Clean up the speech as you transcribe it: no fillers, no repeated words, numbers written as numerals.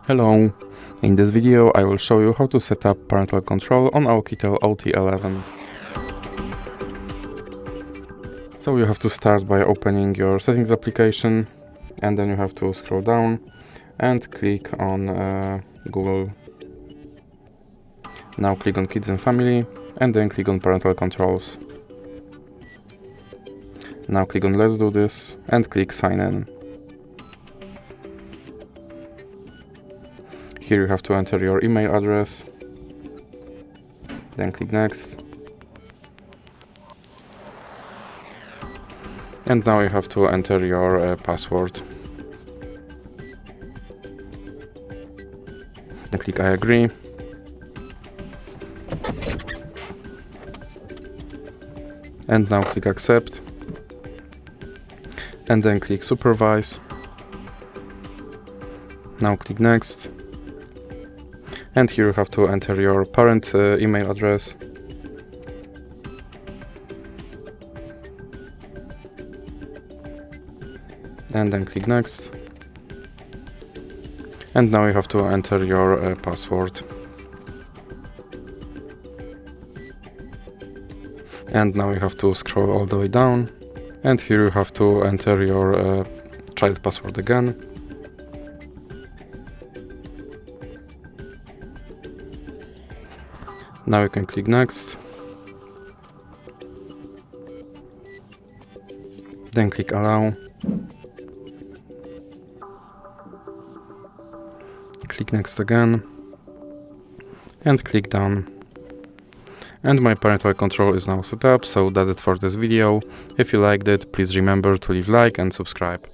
Hello! In this video I will show you how to set up parental control on Oukitel OT11. So you have to start by opening your settings application, and then you have to scroll down and click on Google. Now click on Kids and Family and then click on Parental Controls. Now click on Let's do this and click Sign in. Here you have to enter your email address, then click Next. And now you have to enter your password. Then click I agree. And now click Accept. And then click Supervise. Now click Next. And here you have to enter your parent email address. And then click Next. And now you have to enter your password. And now you have to scroll all the way down. And here you have to enter your child password again. Now you can click Next. Then click Allow. Click Next again. And click Done. And my parental control is now set up, so that's it for this video. If you liked it, please remember to leave like and subscribe.